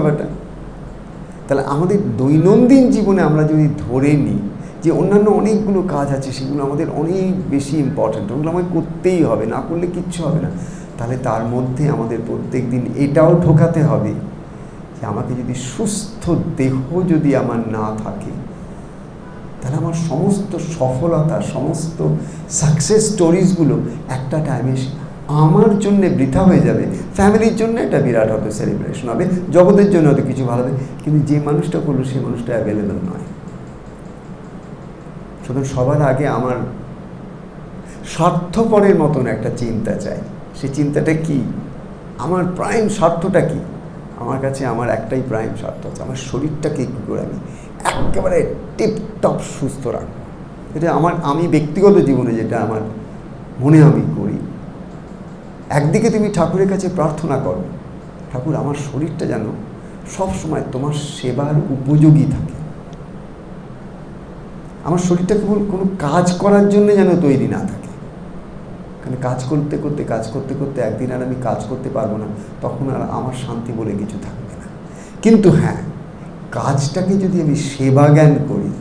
ব্যাপারটা? তাহলে আমাদের দৈনন্দিন জীবনে আমরা যদি ধরে নিই যে অন্যান্য অনেকগুলো কাজ আছে, সেগুলো আমাদের অনেক বেশি ইম্পর্ট্যান্ট, ওগুলো আমাকে করতেই হবে, না করলে কিচ্ছু হবে না, তাহলে তার মধ্যে আমাদের প্রত্যেক দিন এটাও ঢোকাতে হবে যে আমাকে যদি সুস্থ দেহ যদি আমার না থাকে, তাহলে আমার সমস্ত সফলতা, সমস্ত সাকসেস স্টোরিজগুলো একটা টাইমে আমার জন্য বৃথা হয়ে যাবে। ফ্যামিলির জন্য একটা বিরাট হয়তো সেলিব্রেশন হবে, জগতের জন্য হয়তো কিছু ভালো হবে, কিন্তু যে মানুষটা করলো সেই মানুষটা অ্যাভেলেবেল নয়। সুতরাং সবার আগে আমার স্বার্থপরের মতন একটা চিন্তা চাই। সেই চিন্তাটা কি? আমার প্রাইম স্বার্থটা কি? আমার কাছে আমার একটাই প্রাইম স্বার্থ আছে, আমার শরীরটাকে কী করে আমি একেবারে টিপটপ সুস্থ রাখবো। এটা আমি ব্যক্তিগত জীবনে যেটা আমার মনে আমি করি। একদিকে তুমি ঠাকুরের কাছে প্রার্থনা করো, ঠাকুর আমার শরীরটা যেন সবসময় তোমার সেবার উপযোগী থাকে, আমার শরীরটা কেবল কোনো কাজ করার জন্য যেন তৈরি না থাকে। কারণ কাজ করতে করতে একদিন আর আমি কাজ করতে পারবো না, তখন আর আমার শান্তি বলে কিছু থাকবে না। কিন্তু হ্যাঁ, কাজটাকে যদি আমি সেবা জ্ঞান করি,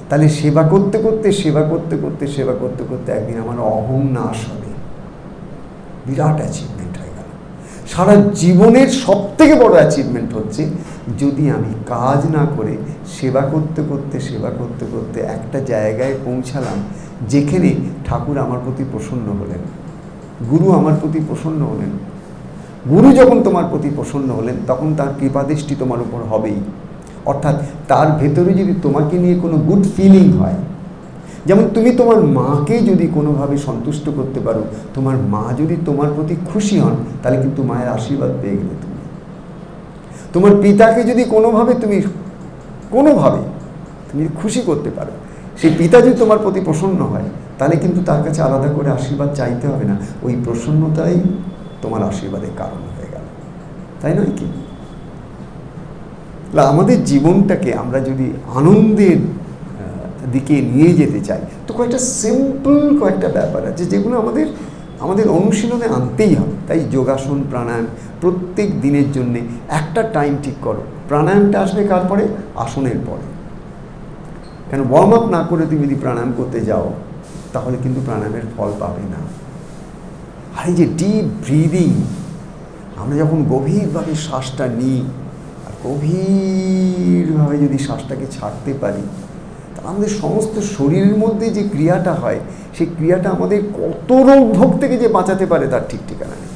তাহলে সেবা করতে করতে একদিন আমার অহং নাশ হবে, বিরাট অ্যাচিভমেন্ট হয়ে গেল। সারা জীবনের সবথেকে বড় অ্যাচিভমেন্ট হচ্ছে যদি আমি কাজ না করে সেবা করতে করতে একটা জায়গায় পৌঁছালাম যেখানে ঠাকুর আমার প্রতি প্রসন্ন হলেন, গুরু আমার প্রতি প্রসন্ন হলেন। গুরু যখন তোমার প্রতি প্রসন্ন হলেন, তখন তার কৃপাদৃষ্টি তোমার উপর হবেই। অর্থাৎ তার ভেতরে যদি তোমাকে নিয়ে কোনো গুড ফিলিং হয়, যেমন তুমি তোমার মাকে যদি কোনোভাবে সন্তুষ্ট করতে পারো, তোমার মা যদি তোমার প্রতি খুশি হন, তাহলে কিন্তু মায়ের আশীর্বাদ পেয়ে গেলে তুমি। তোমার পিতাকে যদি কোনোভাবে তুমি খুশি করতে পারো, সেই পিতা যদি তোমার প্রতি প্রসন্ন হয়, তাহলে কিন্তু তার কাছে আলাদা করে আশীর্বাদ চাইতে হবে না, ওই প্রসন্নতাই তোমার আশীর্বাদের কারণ হয়ে গেল, তাই নয় কি? আমাদের জীবনটাকে আমরা যদি আনন্দের দিকে নিয়ে যেতে চাই, তো কয়েকটা ব্যাপার আছে যেগুলো আমাদের অনুশীলনে আনতেই হবে। তাই যোগাসন, প্রাণায়াম প্রত্যেক দিনের জন্যে একটা টাইম ঠিক করো। প্রাণায়ামটা আসবে কার পরে? আসনের পরে। কেন ওয়ার্ম আপ না করে তুমি যদি প্রাণায়াম করতে যাও, তাহলে কিন্তু প্রাণায়ামের ফল পাবে না। আর এই যে ডিপ ব্রিদিং, আমরা যখন গভীরভাবে শ্বাসটা নিই আর গভীরভাবে যদি শ্বাসটাকে ছাড়তে পারি, তাহলে আমাদের সমস্ত শরীরের মধ্যে যে ক্রিয়াটা হয়, সেই ক্রিয়াটা আমাদের কত রোগ ভোগ থেকে যে বাঁচাতে পারে তার ঠিক ঠিকানা নেই।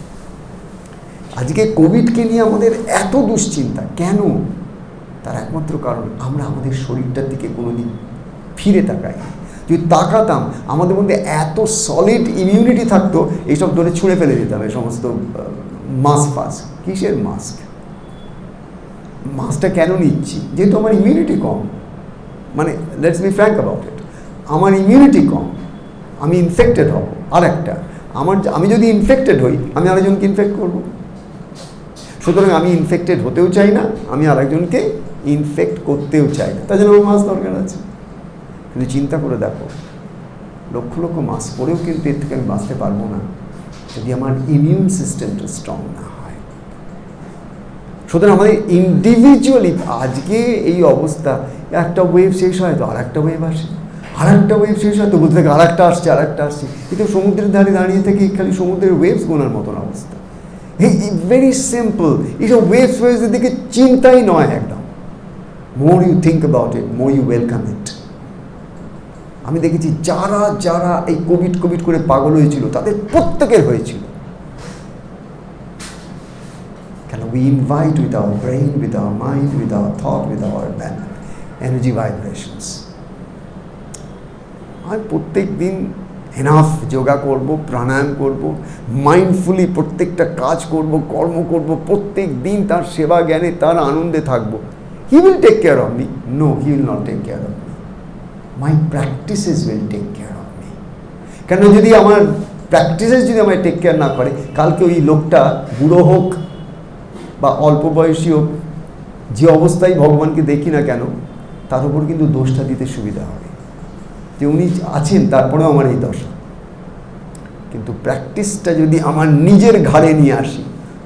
আজকে কোভিডকে নিয়ে আমাদের এত দুশ্চিন্তা কেন? তার একমাত্র কারণ আমরা আমাদের শরীরটার দিকে কোনোদিন ফিরে তাকাই। যদি তাকাতাম, আমাদের মধ্যে এত সলিড ইমিউনিটি থাকতো, এইসব ধরে ছুঁড়ে ফেলে দিতাম এই সমস্ত মাস্ক। কিসের মাস্কটা কেন নিচ্ছি? যেহেতু আমার ইমিউনিটি কম। মানে let's be frank about it, আমার ইমিউনিটি কম, আমি ইনফেক্টেড হব। আমি যদি ইনফেক্টেড হই, আমি আরেকজনকে ইনফেক্ট করব। সুতরাং আমি ইনফেক্টেড হতেও চাই না, আমি আরেকজনকে ইনফেক্ট করতেও চাই না, তার জন্য আমার মাস্ক দরকার আছে। কিন্তু চিন্তা করে দেখো, লক্ষ লক্ষ মাস্ক পরেও কিন্তু এর থেকে আমি বাঁচতে পারবো না যদি আমার ইমিউন সিস্টেমটা স্ট্রং না হয়। সুতরাং আমাদের ইন্ডিভিজুয়ালি আজকে এই অবস্থা, একটা ওয়েভ শেষ হয় তো আর একটা ওয়েভ আসে, আর একটা ওয়েভ শেষ হয় তো বলতে থাকে আর একটা আসছে। কিন্তু সমুদ্রের ধারে দাঁড়িয়ে থেকে খালি সমুদ্রের ওয়েভস গোনার মতন অবস্থা। ভেরি সিম্পল, এইসব ওয়েভসের দিকে চিন্তাই নয় একদম। More you think about it, more you welcome it. আমি দেখেছি যারা এই কোভিড করে পাগল হয়েছিল, তাদের প্রত্যেকের হয়েছিল। কেন? We invite with our brain, with our mind, with our thought, with our energy vibrations. আর প্রত্যেক দিন এনাফ যোগা করব, প্রাণায়াম করব, মাইন্ডফুলি প্রত্যেকটা কাজ করব, কর্ম করব, প্রত্যেক দিন তার সেবা জ্ঞানে, তার আনন্দে থাকবো। He will take care of me? No, he will not take care of me. My practices will take care of me. কেন? যদি আমার প্র্যাকটিসেস যদি আমায় টেক কেয়ার না করে, কালকে ওই লোকটা বুড়ো হোক বা অল্প বয়সী হোক, যে অবস্থায় ভগবানকে দেখি না কেন, তার উপর কিন্তু দোষটা দিতে সুবিধা হবে যে উনি আছেন, তারপরেও আমার এই দশা। কিন্তু প্র্যাকটিসটা যদি আমার নিজের ঘাড়ে নিয়ে আসি,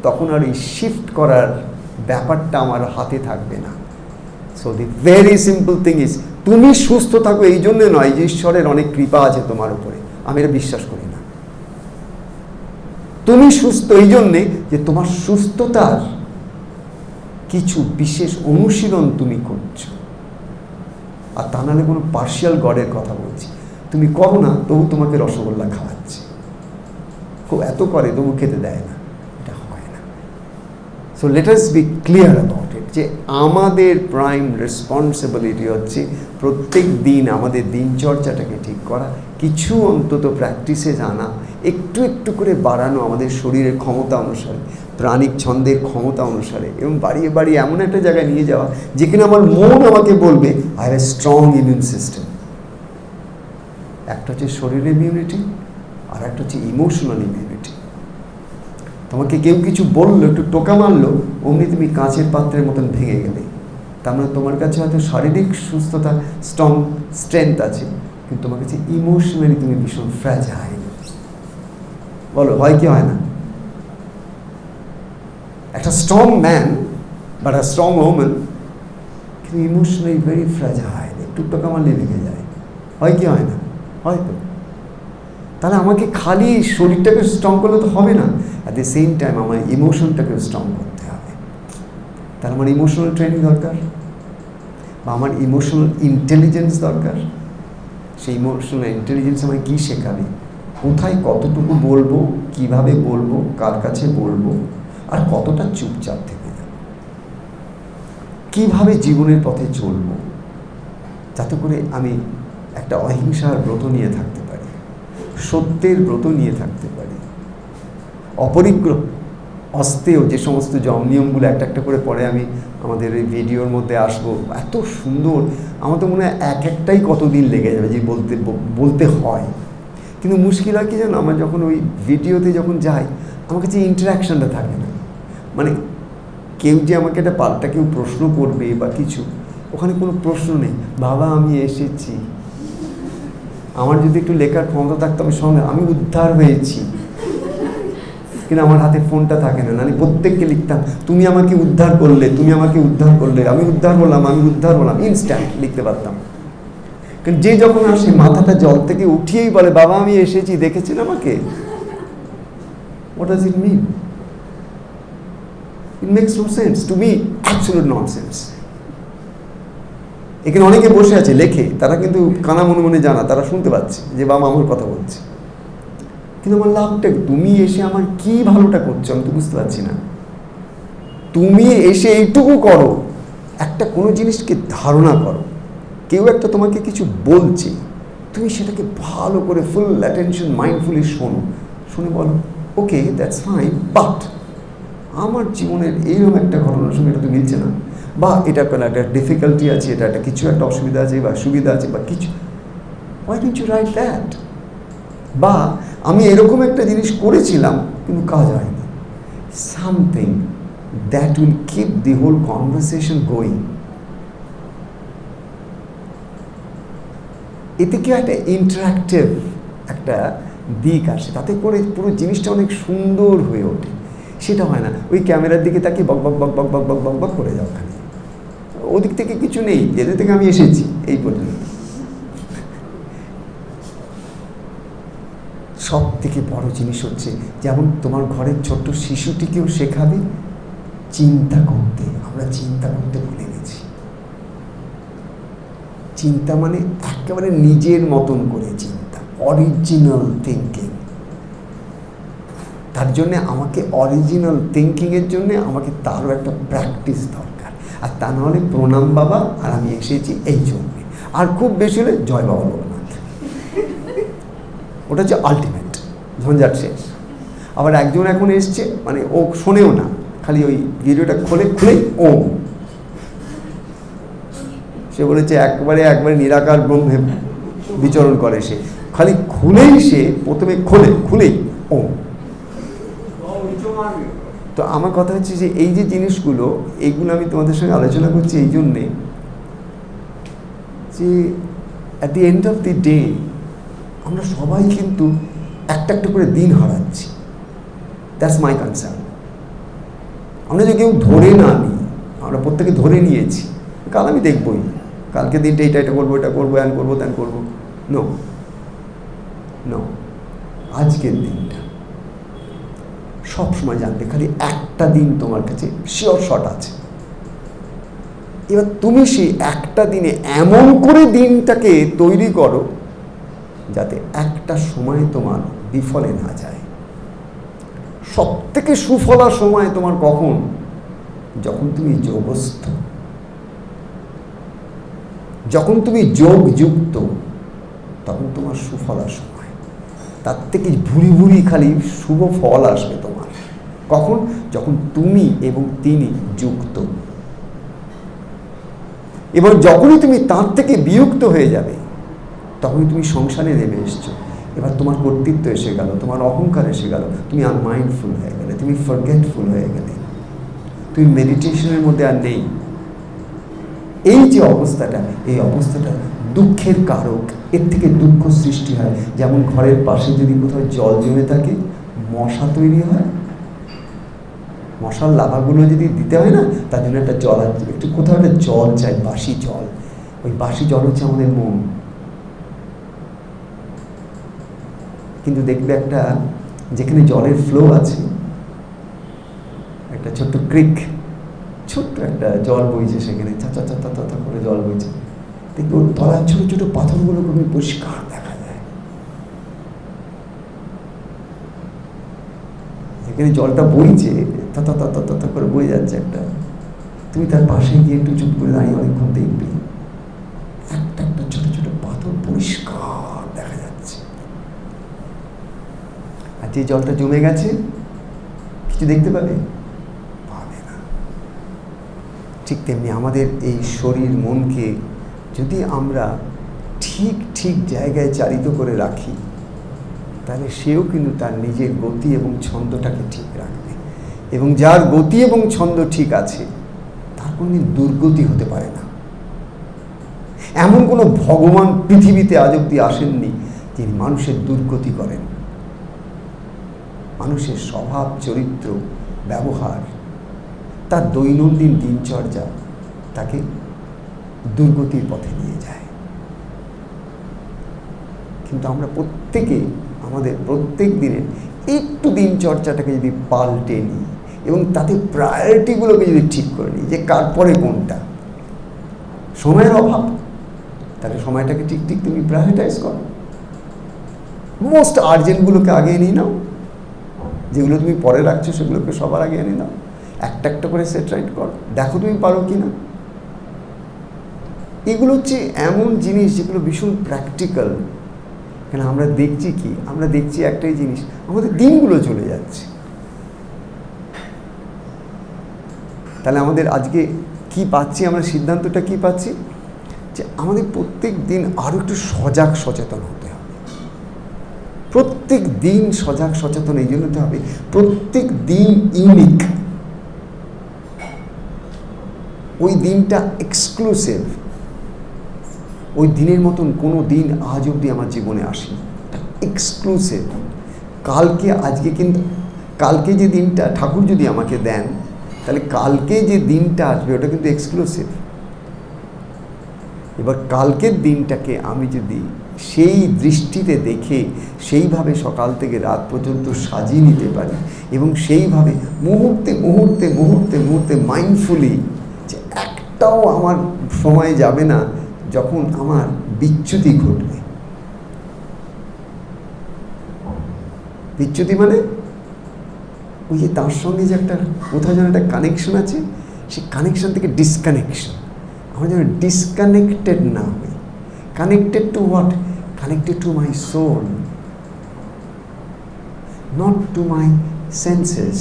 তখন আর এই শিফট করার ব্যাপারটা আমার হাতে থাকবে না। So the very simple thing is, তুমি সুস্থ থাকো এই জন্যে নয় যে ঈশ্বরের অনেক কৃপা আছে তোমার উপরে, আমি এটা বিশ্বাস করি না। তুমি সুস্থ এই জন্যে যে তোমার সুস্থতার কিছু বিশেষ অনুশীলন তুমি করছো, আর তা নাহলে কোনো পার্শিয়াল গডের কথা বলছি। তুমি করো না তবু তোমাকে রসগোল্লা খাওয়াচ্ছে, খুব এত করে তবু খেতে দেয় না, এটা হয় না। So let us be clear about it, যে আমাদের প্রাইম রেসপন্সিবিলিটি হচ্ছে প্রত্যেক দিন আমাদের দিনচর্চাটাকে ঠিক করা, কিছু অন্তত প্র্যাকটিসে জানা, একটু একটু করে বাড়ানো আমাদের শরীরের ক্ষমতা অনুসারে, প্রাণিক ছন্দের ক্ষমতা অনুসারে, এবং বাড়িয়ে বাড়িয়ে এমন একটা জায়গায় নিয়ে যাওয়া যেখানে আমার মন আমাকে বলবে I have a strong immune system. একটা হচ্ছে শরীরের ইমিউনিটি, আর একটা হচ্ছে ইমোশনাল ইমিউনিটি। তোমাকে কেউ কিছু বললো, একটু টোকা মারলো, অমনি তুমি কাঁচের পাত্রের মতন ভেঙে গেলে। তার মানে তোমার কাছে হয়তো শারীরিক সুস্থতা, স্ট্রেংথ আছে, কিন্তু তোমার কাছে ইমোশনালি তুমি ভীষণ ফ্র্যাজাইল। বলো হয় কি হয় না? একটা strong man but a strong woman, কিন্তু ইমোশনালি ভেরি ফ্র্যাজাইল, একটু টোকা মারলে ভেঙে যায়। হয় কি হয় না? হয়তো। তাহলে আমাকে খালি শরীরটাকে স্ট্রং করলে তো হবে না, অ্যাট দ্য সেম টাইম আমার ইমোশনটাকে স্ট্রং করতে হবে। তাহলে আমার ইমোশনাল ট্রেনিং দরকার, বা আমার ইমোশনাল ইন্টেলিজেন্স দরকার। সেই ইমোশনাল ইন্টেলিজেন্স আমায় কী শেখাবে? কোথায় কতটুকু বলবো, কিভাবে বলবো, কার কাছে বলবো, আর কতটা চুপচাপ থেকে যাব, কীভাবে জীবনের পথে চলবো, যাতে করে আমি একটা অহিংসার ব্রত নিয়ে থাকতে পারি, সত্যের ব্রত নিয়ে থাকতে পারি, অপরিগ্রহ অস্তেয় যে সমস্ত নিয়মগুলো একটা একটা করে পরে আমি আমাদের এই ভিডিওর মধ্যে আসবো, এত সুন্দর, আমার তো মনে হয় এক একটাই কতদিন লেগে যাবে যে বলতে হয়। কিন্তু মুশকিল হয় কি জানো, আমার যখন ওই ভিডিওতে যখন যাই, আমার কাছে ইন্টারাকশানটা থাকে না। মানে কেউ যে আমাকে একটা পাল্টা কেউ প্রশ্ন করবে বা কিছু, ওখানে কোনো প্রশ্ন নেই। বাবা আমি এসেছি, আমার যদি একটু লেখার ক্ষমতা থাকতো আমি সঙ্গে আমি উদ্ধার হয়েছি, কিন্তু আমার হাতে ফোনটা থাকে না। আমি প্রত্যেককে লিখতাম তুমি আমাকে উদ্ধার করলে, তুমি আমাকে উদ্ধার করলে, আমি উদ্ধার হলাম, আমি উদ্ধার হলাম, ইনস্ট্যান্ট লিখতে পারতাম। কিন্তু যে যখন আসে মাথাটা জল থেকে উঠিয়েই বলে বাবা আমি এসেছি, দেখেছেন আমাকে, what does it mean? It makes no sense to me, absolute nonsense. এখানে অনেকে বসে আছে লেখে, তারা কিন্তু কানা মনে মনে জানা, তারা শুনতে পাচ্ছে যে বাবা আমার কথা বলছে, কিন্তু আমার লাভটা, তুমি এসে আমার কি ভালোটা করছো আমি তো বুঝতে পারছি না। তুমি এসে এইটুকু করো, একটা কোনো জিনিসকে ধারণা করো, কেউ একটা তোমাকে কিছু বলছে, তুমি সেটাকে ভালো করে ফুল অ্যাটেনশন মাইন্ডফুলি শোনো, শুনে বলো ওকে দ্যাটস ফাইন, বাট আমার জীবনের এইরকম একটা ঘটনার সঙ্গে এটা তো মিলছে না, বা এটা কোনো একটা ডিফিকাল্টি আছে, এটা একটা কিছু একটা অসুবিধা আছে বা সুবিধা আছে বা কিছু, why don't you write that? বা আমি এরকম একটা জিনিস করেছিলাম কিন্তু কাজ হয়নি, something that will keep the whole conversation going. এতে কি একটা ইন্টারাক্টিভ একটা দিক আসে, তাতে করে পুরো জিনিসটা অনেক সুন্দর হয়ে ওঠে। সেটা হয় না, ওই ক্যামেরার দিকে তাকিয়ে বক বক বক বক বক বক বক বক করে যাও, খালি ওদিক থেকে কিছু নেই, যেদের থেকে আমি এসেছি এই পর্যন্ত। সব থেকে বড় জিনিস হচ্ছে, যেমন তোমার ঘরের ছোট্ট শিশুটিকেও শেখাবে চিন্তা করতে। আমরা চিন্তা করতে ভুলে গেছি। চিন্তা মানে একেবারে নিজের মতন করে চিন্তা, অরিজিনাল থিঙ্কিং। তার জন্যে আমাকে অরিজিনাল থিঙ্কিংয়ের জন্যে আমাকে তারও একটা প্র্যাকটিস দরকার, আর তা নাহলে প্রণাম বাবা আর আমি এসেছি এই জন্যে, আর খুব বেশি হলে জয় বাবা লোকনাথ, ওটা হচ্ছে আলটিমেট, ঝঞ্ঝাট শেষ। আবার একজন এখন এসছে, মানে ও শোনেও না, খালি ওই ভিডিওটা খুলেই ওম, সে বলেছে একবারে নিরাকার ব্রহ্মে বিচরণ করে সে, খালি খুলেই সে প্রথমে খুলেই ওম। তো আমার কথা হচ্ছে যে এই যে জিনিসগুলো, এইগুলো আমি তোমাদের সঙ্গে আলোচনা করছি এই জন্যে যে at the end of the day আমরা সবাই কিন্তু একটা একটা করে দিন হারাচ্ছি। That's my concern. আমরা যে কেউ ধরে না নিই, প্রত্যেকে ধরে নিয়েছি, কাল আমি দেখবই, কালকে দিনটা এটা করবো, এটা করবো, এন করবো, ত্যান করবো। নো নো, আজকের দিনটা সব সময় জানবে, খালি একটা দিন তোমার কাছে শিওর শট আছে। এবার তুমি সেই একটা দিনে এমন করে দিনটাকে তৈরি করো যাতে একটা সময় তোমার বিফলে না যায়। সব থেকে সুফলা সময় তোমার কখন? যখন তুমি যোগস্থ, যখন তুমি যোগযুক্ত, তখন তোমার সুফলা সময়। তার থেকে ভুরি ভুরি খালি শুভ ফল আসবে তোমার। কখন? যখন তুমি এবং তিনি যুক্ত। এবার যখনই তুমি তার থেকে বিযুক্ত হয়ে যাবে, তখনই তুমি সংসারে নেমে এসছো। এবার তোমার কর্তৃত্ব এসে গেল, তোমার অহংকার এসে গেল, তুমি আনমাইন্ডফুল হয়ে গেলে, তুমি ফরগেটফুল হয়ে গেলে, তুমি মেডিটেশনের মধ্যে আর নেই। এই যে অবস্থাটা, এই অবস্থাটা দুঃখের কারক। এর থেকে দুঃখ সৃষ্টি হয়। যেমন ঘরের পাশে যদি কোথাও জল জমে থাকে, মশা তৈরি হয়। মশার লাভাগুলো যদি দিতে হয় না, তার জন্য একটা জল, একটু কোথাও একটা জল চাই, বাসি জল। ওই বাসি জল হচ্ছে আমাদের মন। কিন্তু দেখবে একটা, যেখানে জলের ফ্লো আছে, একটা ছোট্ট ক্রিক, ছোট্ট একটা জল বইছে, সেখানে চাচা চাচা চাচা করে জল বইছে, দেখবে ওর তলার ছোট ছোট পাথরগুলো খুবই পরিষ্কার দেখা যায়। যেখানে জলটা বইছে, তথা তথা তথা করে বয়ে যাচ্ছে একটা, তুমি তার পাশে গিয়ে একটু চুপ করে দাঁড়িয়ে অনেকক্ষণ দেখবে, একটা একটা ছোট ছোট পাথর পরিষ্কার দেখা যাচ্ছে। আর যে জলটা জমে গেছে, কিছু দেখতে পাবে? পাবে না। ঠিক তেমনি আমাদের এই শরীর মনকে যদি আমরা ঠিক ঠিক জায়গায় চালিত করে রাখি, তাহলে সেও কিন্তু তার নিজের গতি এবং ছন্দটাকে ঠিক রাখবে। এবং যার গতি এবং ছন্দ ঠিক আছে, তার কোনোদিন দুর্গতি হতে পারে না। এমন কোনো ভগবান পৃথিবীতে আজ অব্দি আসেননি যিনি মানুষের দুর্গতি করেন। মানুষের স্বভাব, চরিত্র, ব্যবহার, তার দৈনন্দিন দিনচর্যা তাকে দুর্গতির পথে নিয়ে যায়। কিন্তু আমরা প্রত্যেকে আমাদের প্রত্যেক দিনের একটু দিনচর্যাটাকে যদি পাল্টে নিই এবং তাতে প্রায়োরিটিগুলোকে যদি ঠিক করে নিই, যে কার পরে কোনটা, সময়ের অভাব, তাহলে সময়টাকে ঠিক ঠিক তুমি প্রায়োরিটাইজ করো। মোস্ট আর্জেন্টগুলোকে আগে নিয়ে নাও, যেগুলো তুমি পরে রাখছো সেগুলোকে সবার আগে এনে নাও। একটা একটা করে সেট রাইট করো, দেখো তুমি পারো কি না। এগুলো হচ্ছে এমন জিনিস যেগুলো ভীষণ প্র্যাকটিক্যাল। কেন আমরা দেখছি কি? আমরা দেখছি একটাই জিনিস, আমাদের দিনগুলো চলে যাচ্ছে। তাহলে আমাদের আজকে কি পাচ্ছি, আমরা সিদ্ধান্তটা কি পাচ্ছি? যে আমাদের প্রত্যেক দিন আরও একটু সজাগ সচেতন হতে হবে। প্রত্যেক দিন সজাগ সচেতন এই জন্য হতে হবে, প্রত্যেক দিন ইউনিক। ওই দিনটা এক্সক্লুসিভ। ওই দিনের মতন কোনো দিন আজ অবধি আমার জীবনে আসেনি। এক্সক্লুসিভ। কালকে আজকে, কিন্তু কালকে যে দিনটা ঠাকুর যদি আমাকে দেন, তাহলে কালকে যে দিনটা আসবে ওটা কিন্তু এক্সক্লুসিভ। এবার কালকের দিনটাকে আমি যদি সেই দৃষ্টিতে দেখে সেইভাবে সকাল থেকে রাত পর্যন্ত সাজিয়ে নিতে পারি এবং সেইভাবে মুহূর্তে মুহূর্তে মুহূর্তে মুহূর্তে মাইন্ডফুলি, যে একটাও আমার সময় যাবে না যখন আমার বিচ্যুতি ঘটবে। বিচ্যুতি মানে ওই যে তার সঙ্গে যে একটা কোথাও যেন একটা কানেকশন আছে, সেই কানেকশন থেকে ডিসকানেকশন। আমরা যেন ডিসকানেক্টেড না হই। Connected to what? Connected to my soul, not to my senses.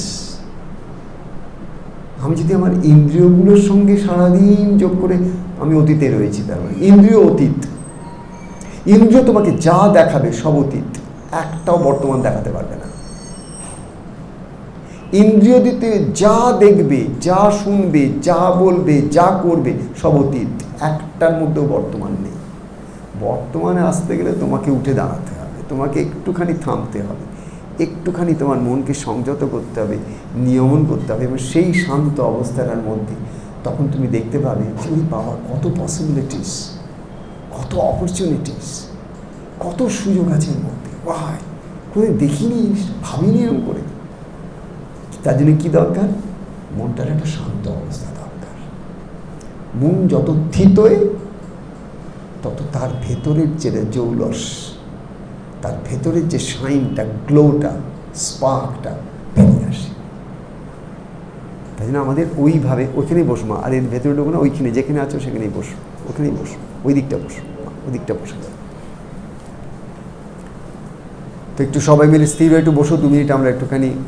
আমি যদি আমার ইন্দ্রিয়গুলোর সঙ্গে সারাদিন যোগ করে আমি অতীতে রয়েছি, তার মানে ইন্দ্রিয় অতীত। ইন্দ্রিয় তোমাকে যা দেখাবে সব অতীত, একটাও বর্তমান দেখাতে পারবে না। ইন্দ্রিয় দিতে যা দেখবে, যা শুনবে, যা বলবে, যা করবে সব অতীত, একটার মধ্যেও বর্তমান নেই। বর্তমানে আসতে গেলে তোমাকে উঠে দাঁড়াতে হবে, তোমাকে একটুখানি থামতে হবে, একটুখানি তোমার মনকে সংযত করতে হবে, নিয়মন করতে হবে, এবং সেই শান্ত অবস্থাটার মধ্যে তখন তুমি দেখতে পাবে যে ওই বাবা কত পসিবিলিটিস, কত অপরচুনিটিস, কত সুযোগ আছে এর মধ্যে। ওয়াই করে দেখিনি, ভাবিনি এরকম করে। তার জন্য কী দরকার? মনটার একটা শান্ত অবস্থা দরকার। মন যত থিতোয় তত তার ভেতরের যে জৌলস, তার ভেতরের যে শাইনটা, গ্লোটা, স্পার্কটা বেরিয়ে আসে। তাই জন্য আমাদের ওইভাবে ওইখানেই বসবো, আর এর ভেতরে ঢুকবো না, ওইখানে যেখানে আছো সেখানেই বসো, ওখানেই বসো, ওই দিকটা বসো, ওই দিকটা বসে যাও। তো একটু সবাই মিলে স্থির হয়ে একটু বসো, 2 মিনিট আমরা একটুখানি